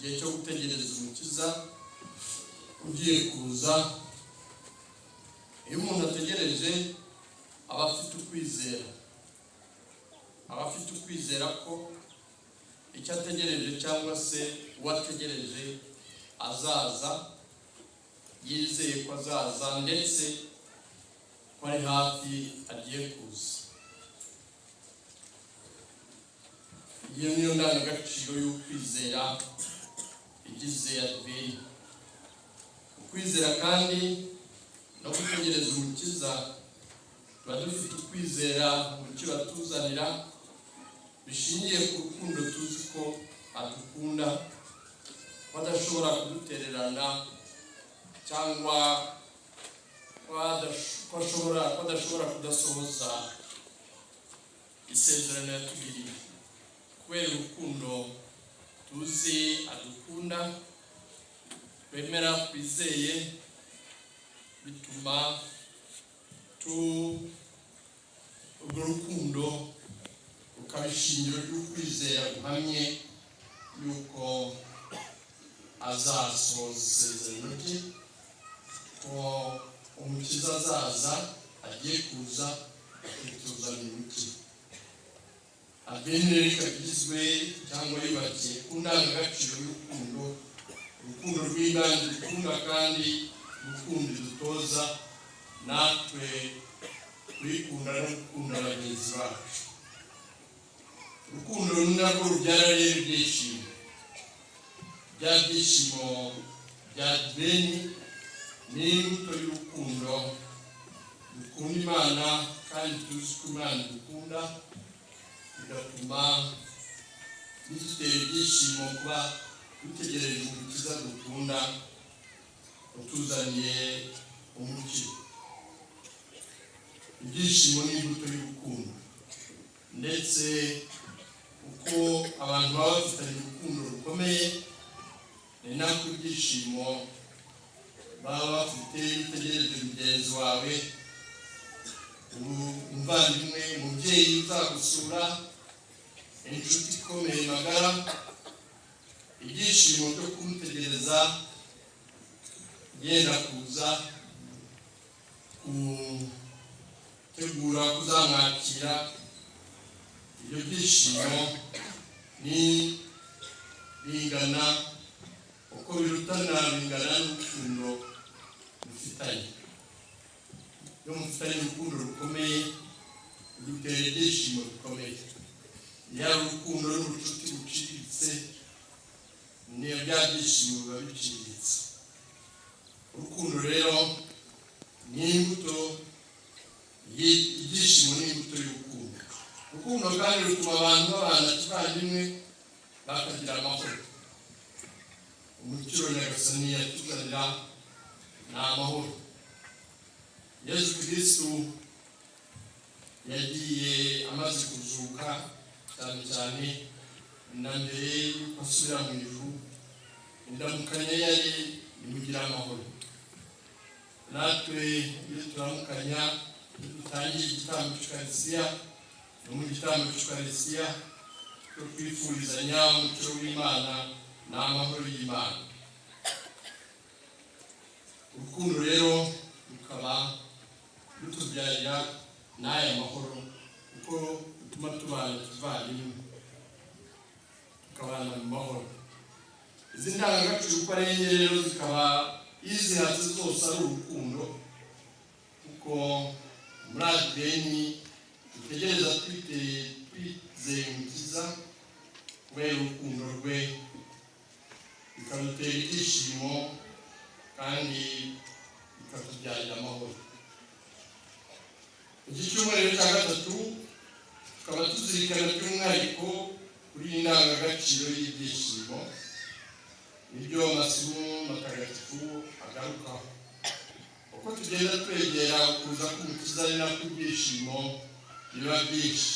igihe cyo gutegereza umukiza ugiye kuza. Iyo umuntu ategereje aba afite ukwizera ko icyo ategereje cyangwa se uwategereje azaza, yizeye ko azaza ndetse ko ari hafi agiye kuza. Iyo niyo ndangagaciro y'ukwizera igize adventi. Ukwizera kandi no gutegereza umukiza, tuba dufite ukwizera mu cyo atuzanira bishingiye ku rukundo tuzi ko adukunda, ko adashobora kudutererana cyangwa ko adashobora kudasohoza isezerano yatugiriye. Kubera urukundo tuzi adukunda, twemera twizeye, bituma urwo rukundo rukaba ishingiro ry'ukwizera guhamye yuko azasohoza isezerano rye, ko umukiza azaza agiye kuza akituzanira umukiza. Adventi ikagizwe cyangwa yubakiye ku ndangagaciro y'urukundo, urukundo rw'Imana dukunda kandi urukundo dutoza natwe kwikunda no gukunda bagenzi bacu. Urukundo ni narwo rubyara rero ibyishimo. Bya byishimo bya Adventi ni imbuto y'urukundo dukunda Imana kandi tuzi ko Imana dukunda, bigatuma bidutera ibyishimo kuba dutegereje umukiza dukunda utuzaniye umucyo. Ibyishimo ni imbuto y'urukundo, ndetse uko abantu baba bafitanye urukundo rukomeye, ni nako ibyishimo baba bafite bitegereje mugenzi wawe, umuvandimwe, umubyeyi uzagusura, inshuti ikomeye magara. Ibyishimo byo kumutegereza yenda kuza, gutegura kuzamwakira. Ibyo byishimo ni bingana uko birutana, bingana n'urukundo rufitanye. Iyo mufitanye urukundo rukomeye rutera ibyishimo bikomeye. Yaba urukundo n'ubucuti buciriritse, niyo bya byishimo biba biciriritse. Urukundo rero ni imbuto, ibyishimo ni imbuto y'urukundo. Urukundo kandi rutuma abantu babana kivandimwe, bakagira amahoro. Umukiro Nyagasani yatuzanira ni amahoro. Yesu Kristo yagiye amaze kuzuka, cyane cyane na mbere y'uko asubira mu ijuru, indamukanya yari imugira amahoro. Natwe iyo turamukanya, dutangiye igitambo cy'Ukarisitiya, no mu gitambo cy'Ukarisitiya cyo kwifurizanya umucyo w'Imana n'amahoro y'Imana. Urukundo rero rukaba rutubyarira n'aya mahoro, kuko rutuma tubana kivandimwe, tukabana mu mahoro. Izi ndangagaciro uko ari enye rero zikaba izihatse zose ari urukundo, kuko muri Adventi dutegereza twizeye umukiza kubera urukundo rwe, bikadutera ibyishimo kandi bikatubyarira amahoro. Iki cyumweru cya gatatu tukaba tuzirikana by'umwihariko kuri iyi ndangagaciro y'ibyishimo, nibyo amasomo matagatifu agarukaho. Uko tugenda twegera kuza k'umukiza ari nako ibyishimo biba byinshi.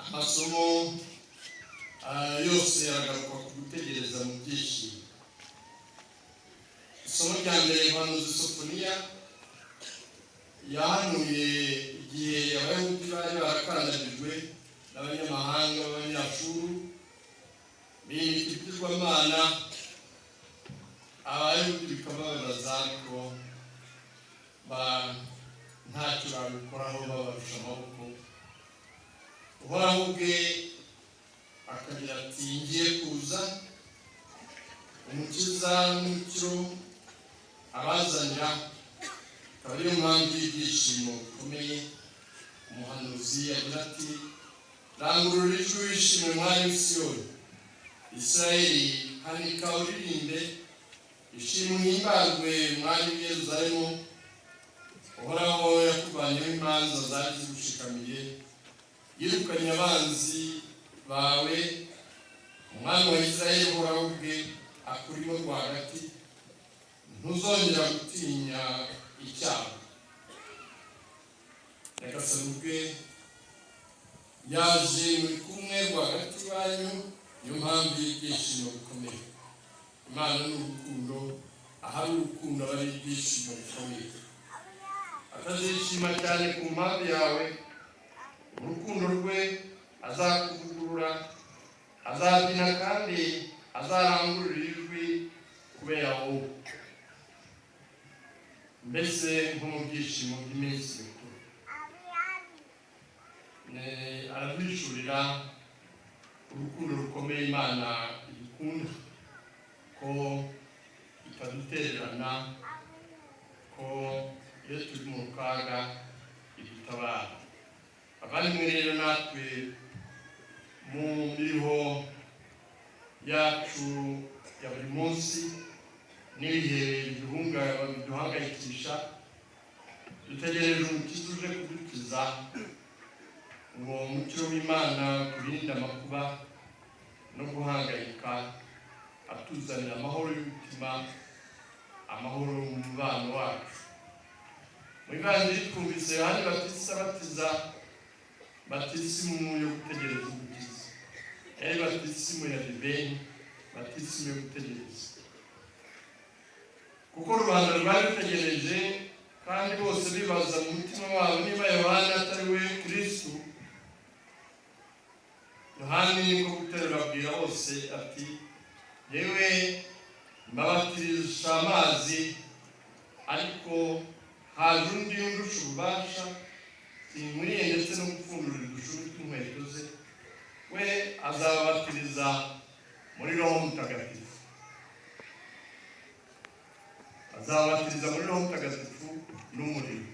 Amasomo yose aragaruka ku gutegereza mu byishimo. Isomo rya mbere, umuhanuzi Sofoniya yahanuye igihe abayahudi bari barakandagijwe n'abanyamahanga b'abanyashuru, bimika bigirwamana abayahudi bikababaza ariko ntacyo babikoraho babarusha amaboko. Uhoraho ubwe akagira ati ngiye kuza umukiza n'umucyo abazanira, akaba ariyo mpamvu y'ibyishimo bikomeye. Umuhanuzi agira ati rangurura ijwi wishime mwari w'i Siyoni, Isirayeli hanika uririmbe, ishimwe himbazwe mwari w'i Yerusalemu. Uhoraho yakuvanyeho imanza zari zigushikamiye, yirukanye abanzi bawe. Umwami wa Isirayeli Uhoraho ubwe akurimo rwagati, ntuzongera gutinya icyaha. Nyagasani ubwe yaje muri kumwe rwagati wanyu, niyo mpamvu y'ibyishimo bikomeye. Imana ni urukundo, ahari urukundo aba ari ibyishimo bikomeye. Atazishima cyane ku mpamvu yawe, urukundo rwe azakuvugurura, azabyina kandi azarangurura ijwi kubera wowe, mbese nko mu byishimo by'iminsi mikuru. Aradwishurira urukundo rukomeye Imana ikunda, ko itadutererana, ko iyo turi mu kaga idutabara. Abavandimwe rero natwe mu miriho yacu ya buri munsi n'ibihe biduhangayikisha, dutegereje umukiza uje kudukiza. Ngo umucyo w'Imana turinde amakuba no guhangayika, atuzanira amahoro y'umutima, amahoro mu mubano wacu. Mu Ivanjili twumvise Yohani Batista abatiza batisimu yo gutegereza umukiza, yari batisimu ya dibeni, batisimu yo gutegereza, kuko rubanda rwari rutegereje kandi bose bibaza mu mutima wabo niba Yohani atari we Kristo. Yohani niko guterura abwira bose ati yewe mbabatirisha amazi, ariko haje undi undusha ububasha, sinkuriye ndetse no gupfundurira udushumi tw'inkweto ze. We azababatiriza muri Roho Mutagatifu, azababatiriza muri Roho Mutagatifu n'umuriro.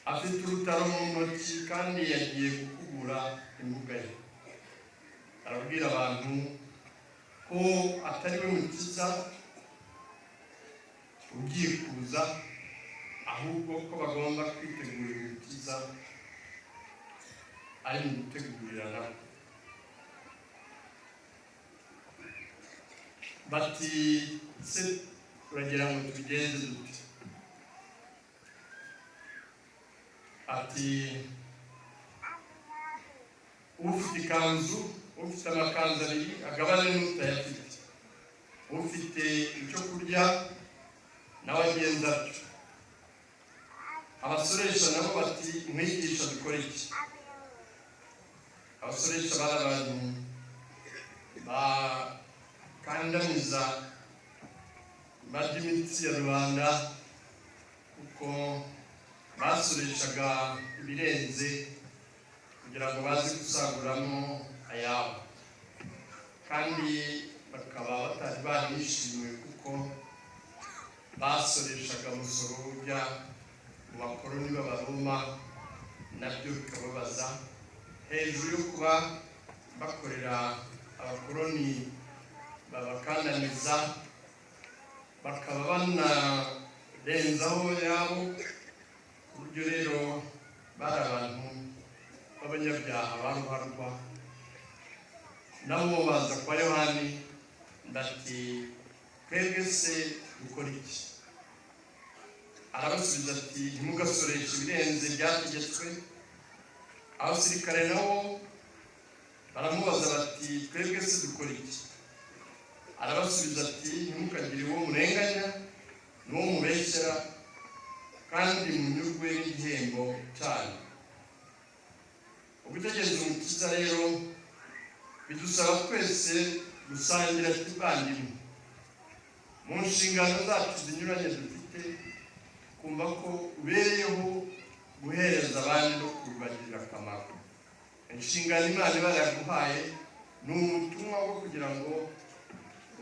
Afite urutaro mu ntoki kandi yagiye gukubura imbuga ye. Arabwira abantu ko atari we mukiza ugiye kuza, ahubwo ko bagomba kwitegurira umukiza ari mu gutegurira nabo. Bati se uragira ngo tubigenze dute? Ati ufite ikanzu, ufite amakanzu abiri agabane n'utayafite, ufite icyo kurya nawe agenza atyo. Abasoresha nabo bati mwigisha dukore iki? Abasoresha bari abantu bakandamiza, barya imitsi ya rubanda, kuko basoreshaga ibirenze kugira ngo baze gusaguramo ayabo, kandi bakaba batari banishimiwe kuko basoreshaga umusoro ujya mu bakoloni b'Abaroma, nabyo bikababaza. Hejuru yo kuba bakorera abakoloni babakandamiza, bakaba banarenzaho yabo, ku buryo rero bari abantu b'abanyabyaha baruharwa. Nabo baza kwa Yohani bati twebwe se dukora iki? Arabasubiza ati ntimugasoreshe ibirenze byategetswe. Abasirikare nabo baramubaza bati twebwe se dukora iki? Arabasubiza ati ntimukagire uwo murenganya n'uwo mubeshyera, kandi munyurwe n'igihembo cyanyu. Ugutegereza umukiza rero bidusaba twese gusangira kivandimwe mu nshingano zacu zinyuranye dufite, kumva ko ubereyeho guhereza abandi no kubagirira akamaro. Inshingano Imana iba yaraguhaye ni ubutumwa bwo kugira ngo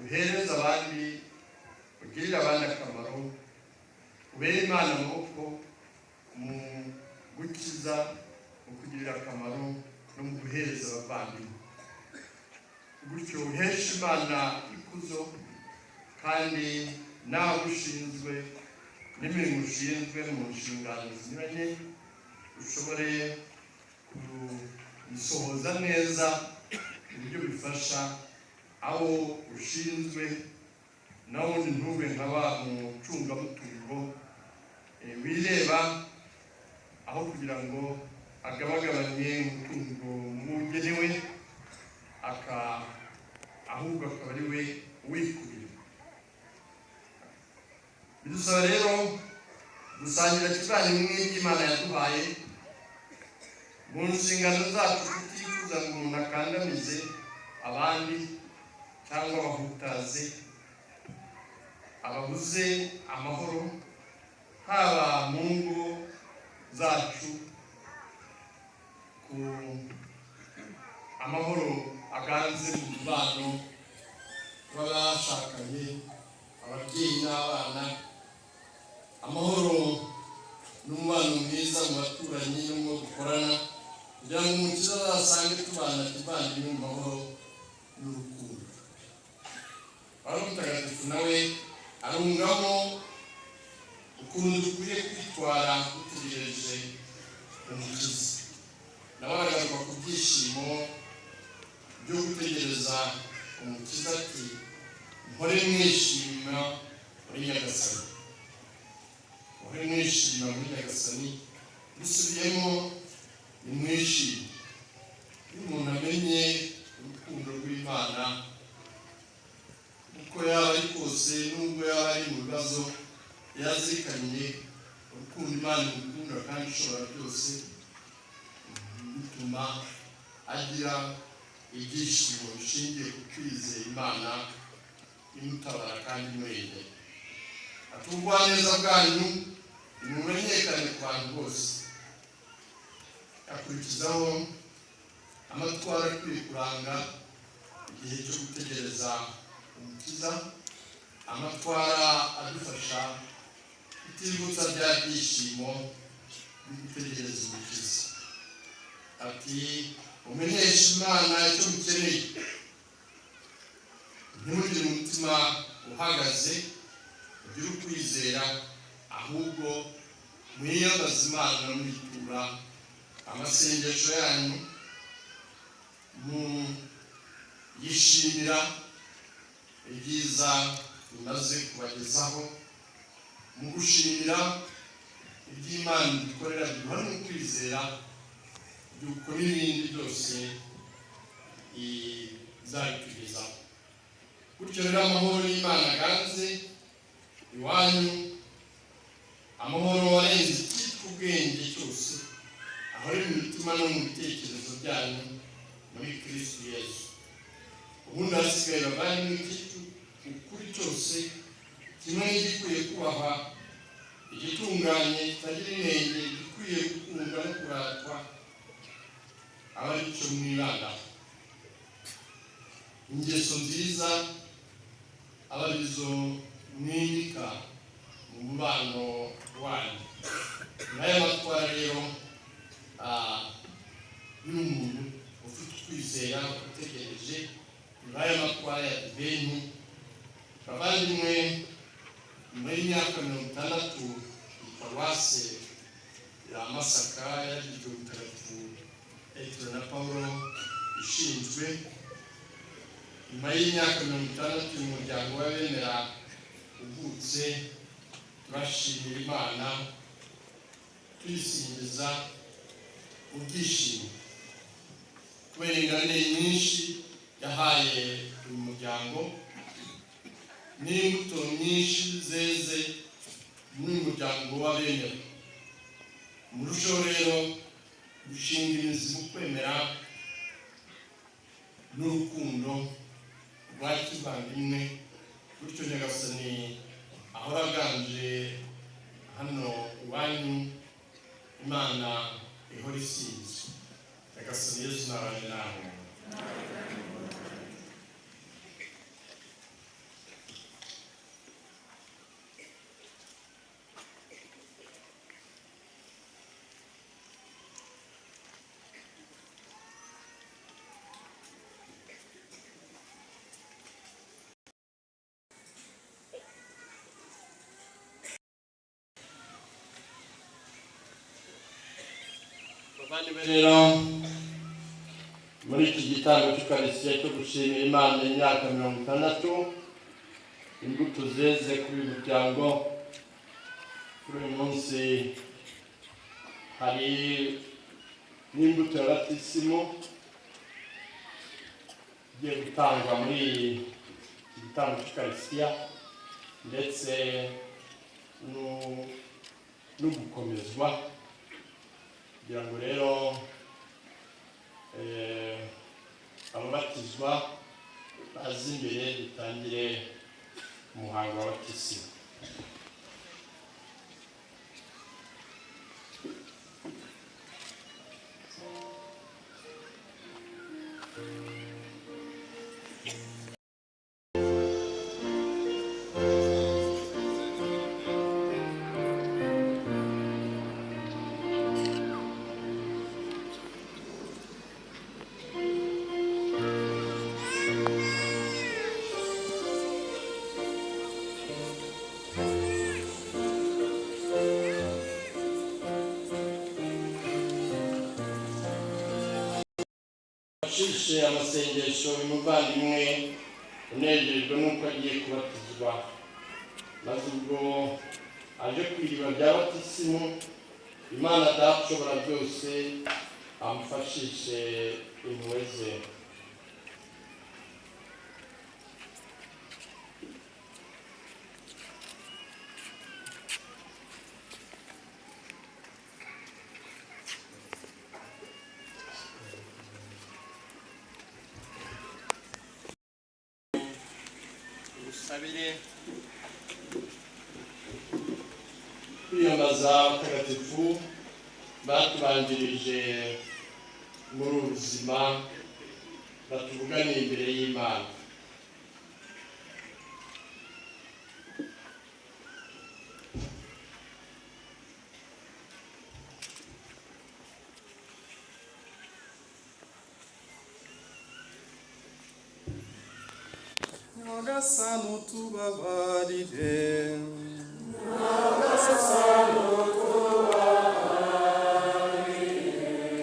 uhereze abandi, ugirire abandi akamaro, ubere Imana amaboko mu gukiza, mu kugirira akamaro no mu guhereza abavandimwe. Gutyo uhesha Imana ikuzo, kandi nawe ushinzwe n'imirimo ushinzwe mu nshingano zinyuranye ushobore kubisohoza neza ku buryo bifasha abo ushinzwe, nawe ntube nk'aba mucungamutungo wireba, aho kugira ngo agabagabanye umutungo mugenewe, ahubwo akaba ari we wikubira. Bidusaba rero gusangira kivandimwe n'Imana yaduhaye mu nshingano zacu, tutifuza ngo umuntu akandamize abandi cyangwa abahutaze, ababuze amahoro, haba mu ngo zacu, ku amahoro aganze mu mubano w'abashakanye, ababyeyi n'abana, amahoro n'umubano mwiza mu baturanyi no mu dukorana, kugira ngo Umukiza azasange tubana kivandimwe mu mahoro n'urukundo. Pawulo Mutagatifu nawe arungamo ukuntu dukwiye kwitwara dutegereje Umukiza. Nawe aragaruka ku byishimo byo gutegereza Umukiza ati, mpore mwishima muri Nyagasani. Mpore mwishima muri Nyagasani, dusubiyemo ni mwishime. Iyo umuntu amenye urukundo rw'Imana uko yaba ari kose, nubwo yaba ari mu bibazo, yazirikanye urukundo Imana imukunda kandi ishobora byose, bituma agira ibyishimo bishingiye ku kwizera Imana imutabara kandi imurengera. Ati, ubugwaneza bwanyu nimumenyekane ku bantu bose. Akurikizaho amatwara akwiye kuranga igihe cyo gutegereza Umukiza, amatwara adufasha kutibutsa bya byishimo byo gutegereza Umukiza. Ati, umenyeshe Imana icyo mukeneye, ntimugire umutima uhagaze, ugire ukwizera, ahubwo mwiyambaze Imana muyitura amasengesho yanyu, yishimira ibyiza bimaze kubagezaho, mu gushimira iby'Imana idukorera biduha n'ukwizera yuko n'ibindi byose izabitugezaho. Gutyo rero amahoro y'Imana aganze iwanyu, amahoro arenze icyitwa ubwenge cyose, ahari mu mitima no mu bitekerezo byanyu muri Kristo Yesu. Ubundi hasigaye bavandimwe icyitwa ukuri cyose, kimwe n'igikwiye kubahwa, igitunganye, kitagira inenge, gikwiye gukundwa no kuratwa, aba ari cyo mwibandaho. Ingeso nziza aba arizo mwimika mu mubano wanyu. N'aya matwara rero y'umuntu ufite ukwizera utegereje, n'aya matwara ya Adventi. Bavandimwe, nyuma y'imyaka 60 Paruwase ya Masaka yagizwe Mutagatifu Petero na Paulo ishinzwe, nyuma y'imyaka 60 umuryango w'abemera uvutse, turashimira Imana tuyisingiza ubwishimo kubera ingabire nyinshi yahaye uyu muryango, n'imbuto nyinshi zeze muri uyu muryango w'abemera. Murusheho rero gushinga imizi mu kwemera n'urukundo mwakivandimwe bityo nyagasani ahora aganje hano iwanyu Imana ihora isize. Nyagasani Yesu nabane nawe. Rero muri iki gitambo cy'ukarisitiya cyo gushimira Imana imyaka 60 imbuto zeze kuri uyu muryango, kuri uyu munsi hari n'imbuto ya batisimu igiye gutangwa muri iki gitambo cy'ukarisitiya ndetse no gukomezwa kugira ngo rero ababatizwa bazi imbere dutangire umuhango wa batisimu. Shishe amasengesho y'umuvandimwe unejejwe nuko agiye kubatizwa, maze ubwo aje kwiriba bya batisimu Imana Data byose amufashishe impuhwe ze. Sabire kwiyambaza abatagatifu batubanjirije muri ubuzima batuvuganiye imbere y'Imana. Nyagasani utubabarire,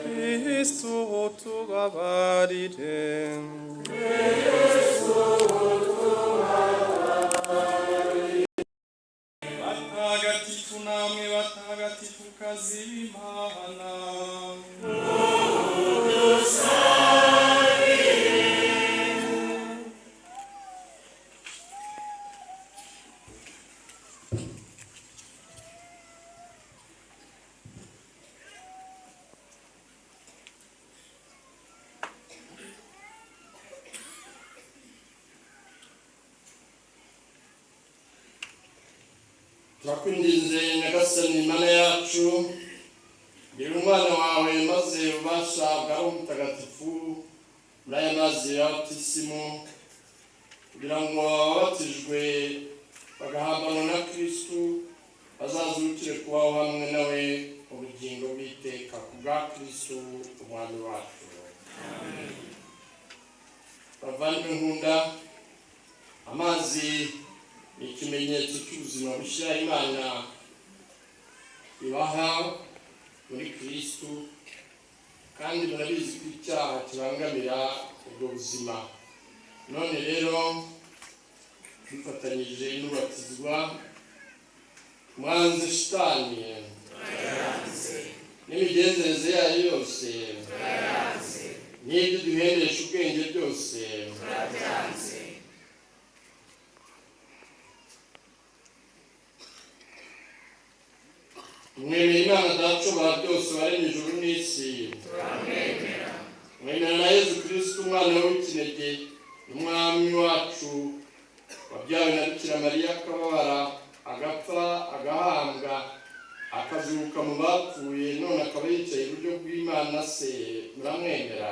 Kristo utubabarire, batagatifu namwe batagatifu kazi b'Imana, turakwinginze Nyagasani Imana yacu, gira umwana wawe maze ubasha bwa Roho Mutagatifu muri aya mazi ya batisimu, kugira ngo ababatijwe bagahambanwa na Kristo bazazukire kubaho hamwe nawe ubugingo bw'iteka ku bwa Kristo umwami wacu. Amen. Bavandimwe nkunda, amazi ni ikimenyetso cy'ubuzima bushya Imana ibaha muri Kristo, kandi murabizi ko icyaha kibangamira ubwo buzima. None rero dufatanyije n'ubatizwa mwanze shitani n'imigenzereze yayo yose, n'ibyo duhendesha ubwenge byose, mwemera Imana Data byose waremye ijuru n'isi, mwemera na Yesu Kristo umwana w'ikinege umwami wacu Mariya akababara agapfa agahambwa akazuka mu bapfuye none akaba yicaye iburyo bw'Imana se muramwemera?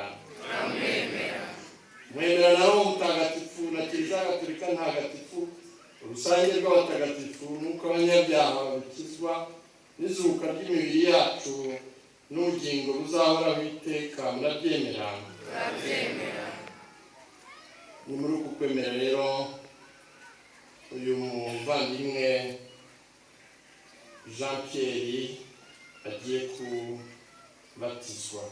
Mwemera na Roho Mutagatifu na Kiliziya Gatolika ntagatifu urusange rw'abatagatifu nuko abanyabyaha babikizwa n'izuka ry'imibiri yacu n'ubugingo buzahoraho iteka murabyemera? Ni muri uku kwemera rero uyu muvandimwe Jean Pierre agiye kubatizwa.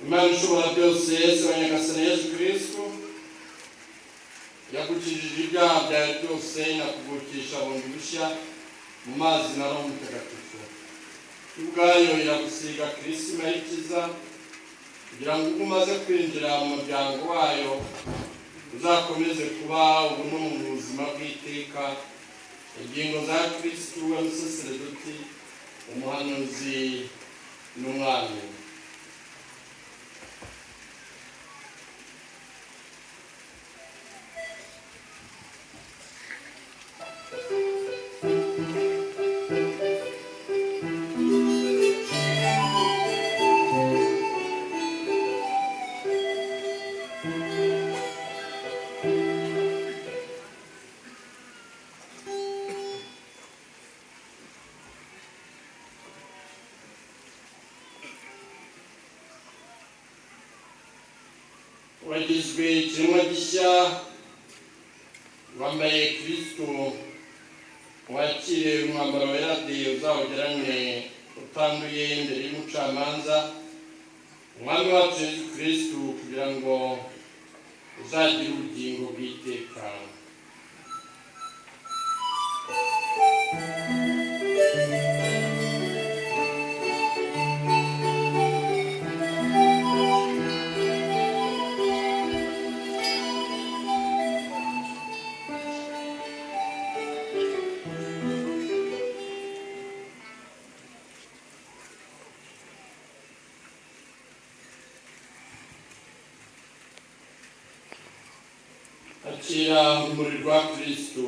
Imana ishobora byose Yesu wa Nyagasani Yesu Kristo yakukijije ibyaha byawe byose inakuvukisha bundi bushya mu mazi na Roho Mutagatifu. Ubwayo iragusiga Krisima y'ikiza kugira ngo ubwo umaze kwinjira mu muryango wayo uzakomeze kuba ubu no mu buzima bw'iteka ingingo za Kristo w'umusaseredoti umuhanuzi n'umwami. Wagizwe ikiremwa gishya wambaye Kristo wakire umwambaro wera de uzawugerane utanduye imbere y'umucamanza umwami wacu Yesu Kristo kugira ngo uzagire ubugingo bw'iteka. Akira urumuri rwa Kristo.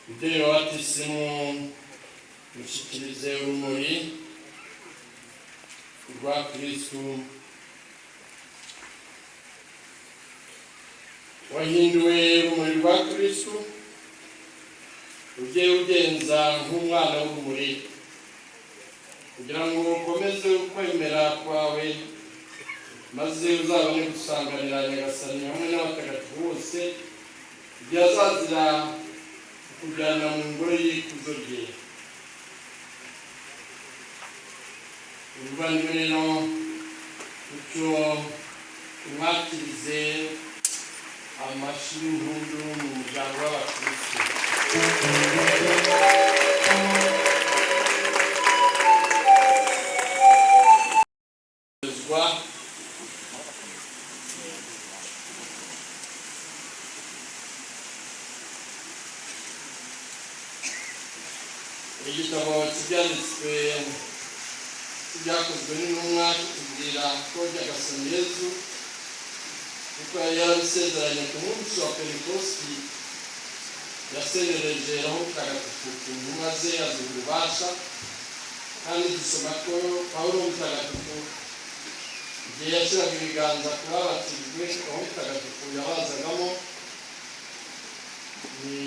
Mubyeyi wabatisimu mushyikirize urumuri rwa Kristo wahinduwe urumuri rwa Kristo ujye ugenza nk'umwana w'urumuri kugira ngo ukomeze ukwemera kwawe maze uzabone gusanganira Nyagasani hamwe n'abatagatifu bose igihe azazira kujyana mu ngoro y'ikuzo rye. Ubuvandimwe rero icyo umwakirize amashyi y'impundu mu muryango w'abakristo. Igitabo cy'ibyanditswe byakozwe n'intumwa kitubwira ko Nyagasani Yesu kuko yari yarabisezeranye ku munsi wa pentekosti yasezereje Roho Mutagatifu ku ntumwa ze aziha ububasha. Kandi dusoma ko Pawulo Mutagatifu igihe yashyiraga ibiganza ku babatijwe Roho Mutagatifu yabazagamo. Ni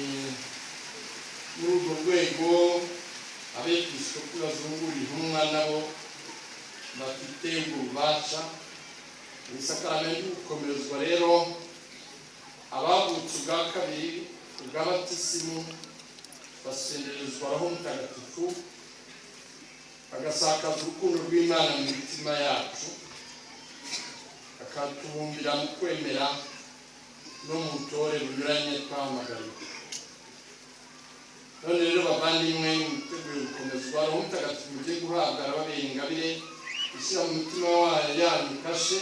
muri urwo rwego abepiskopi bazungura intumwa nabo bafite ububasha. Mu isakaramentu gukomezwa rero abavutse ubwa kabiri ubw'abatisimu basenderezwa Roho Mutagatifu agasakaza urukundo rw'Imana mu mitima yacu, akatubumbira mu kwemera no mu butore bunyuranye twahamagariwe. None rero bavandimwe, mwiteguye gukomezwa Roho Mutagatifu mugiye guhabwa arababera ingabire ishyira mu mitima yanyu kashe,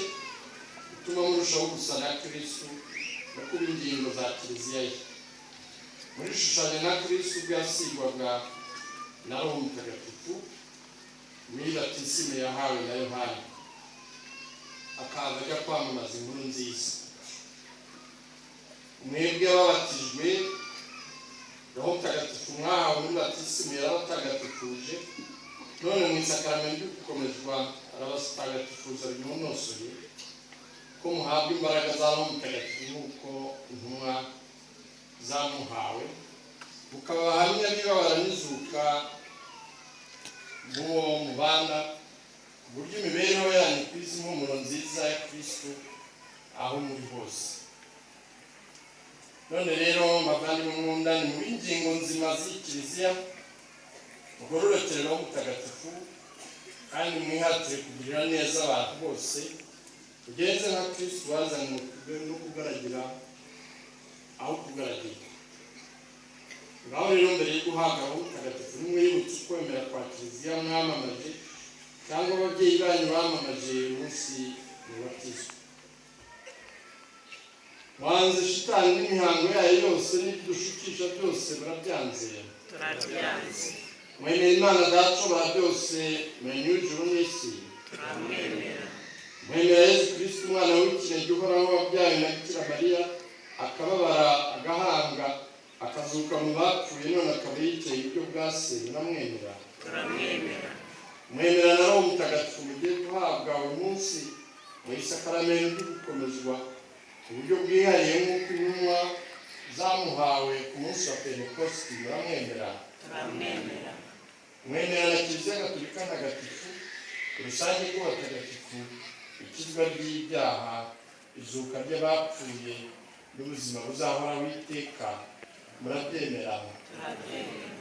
utuma murushaho gusa na Kristo no kuba ingingo za Kiliziya ye. Muri shushanya na Kristo ubwo yasigwaga na Roho Mutagatifu muri batisimu yahawe na Yohana, akaza ajya kwamamaza inkuru nziza. Mwebwe ababatijwe Roho Mutagatifu mwahawe muri batisimu yarabatagatifuje, none mu isakaramentu gukomezwa arabasitagatifuza binonosoye ko muhabwa imbaraga za Roho Mutagatifu nk'uko intumwa zamuhawe, mukaba abahamya b'ibabara n'izuka b'uwo mubana, ku buryo imibereho yanyu ku isi impumuro nziza ya Kristo aho muri hose. None rero bavandimwe nkunda, ni muri ingingo nzima z'iyi Kiliziya mugororokere Roho Mutagatifu kandi mwihatire kugirira neza abantu bose, ugenze nka Kristo wazanywe no kugaragira aho kugaragira. Ngaho rero mbere yo guhabwa Roho Mutagatifu nimwibutse kwemera kwa Kiliziya mwamamaje cyangwa ababyeyi banyu bamamaje umunsi w'ubatizo. Mwanze shitani n'imihango yayo yose n'ibidushukisha byose barabyanze. Turabyanze. Mwemera Imana Data wa byose, mwenye ijuru n'isi. Turamwemera. Mwemera Yesu Kristo umwana w'ikinege uhoraho wabyawe na Bikira Mariya, akababara agahanga akazuka mu bapfuye, none akaba yicaye iburyo bwa Se. Muramwemera. Turamwemera. Mwemera na Roho Mutagatifu mugiye guhabwa uyu munsi mu isakaramentu gukomezwa ku buryo bwihariye nk'uko intumwa zamuhawe ku munsi wa Pentekosti. Muramwemera. Turamwemera. Mwemera na Kiliziya Gatolika ntagatifu, urusange rw'abatagatifu, ikizwa ry'ibyaha, izuka ry'abapfuye n'ubuzima buzahoraho iteka. Murabyemera. Turabyemera.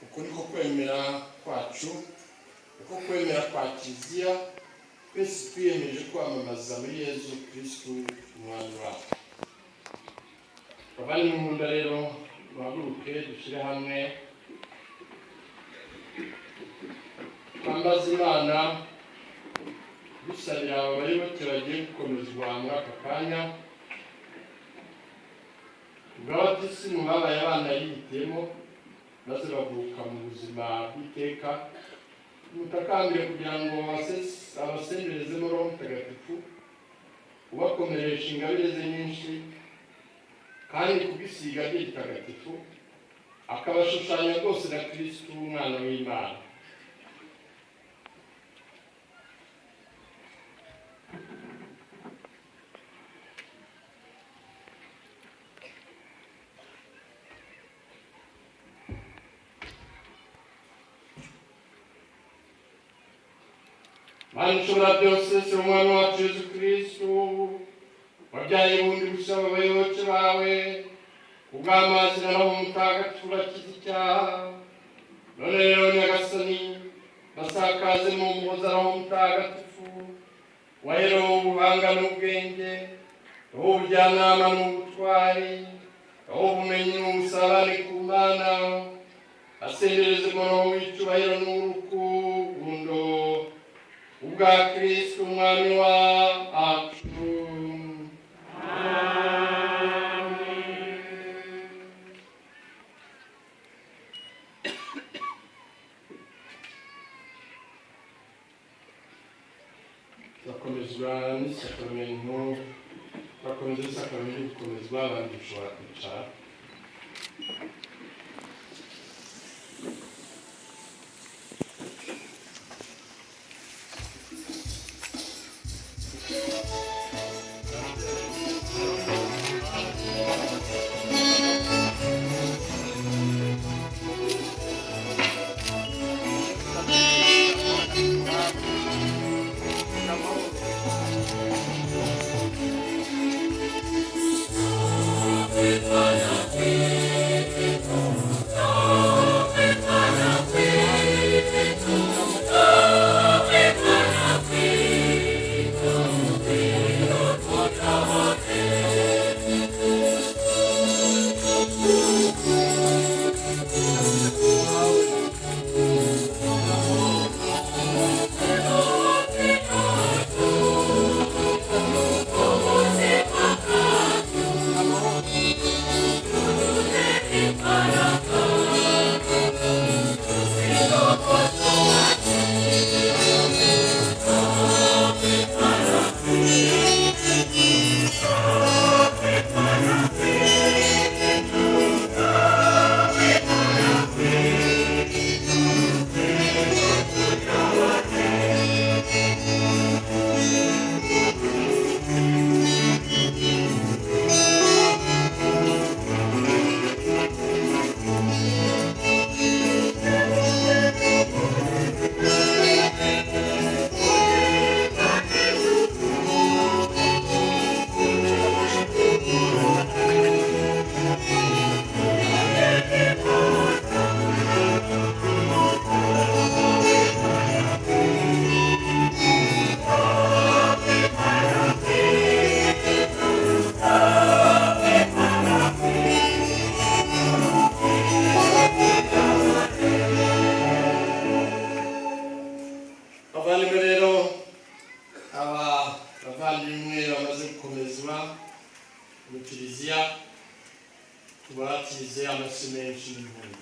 Uko niko kwemera kwacu, uko kwemera kwa Kiliziya, twese twiyemeje kwamamaza muri Yezu Kristo umwami wacu. Abandi nkunda rero duhaguruke dushyire hamwe twambaze Imana dusabira abayoboke bagiye gukomezwa muri aka kanya. Ubw'abatisimu babaye abana yihitiyemo maze bavuka mu buzima bw'iteka, mutakambire kugira ngo abasenderezemo Roho Mutagatifu ubakomeresha ingabire ze nyinshi, kandi kubisiga rye ritagatifu akabashushanya rwose na Kristo umwana w'Imana. Mana ushobora byose, si umwana wacu Yesu Kristo wabyaye bundi bushya abayoboke bawe, ubw'amazi na Roho Mutagatifu urakiza icyaha. None rero Nyagasani, basakaze mu mpuza Roho Mutagatifu, waherewe ubuhanga n'ubwenge, Roho ubujyanama n'ubutwari, Roho ubumenyi n'ubusabane ku Mana, asendereze mu Roho w'icyubahiro n'urukundo ubwa Kristo umwami wacu. Turakomezwa n'isakaramentu ngo bakomeze isakaramentu yo gukomezwa abandi bashobora kwicara. Abavandimwe bamaze gukomezwa mu kiliziya tubatize amashyi menshi n'impundu.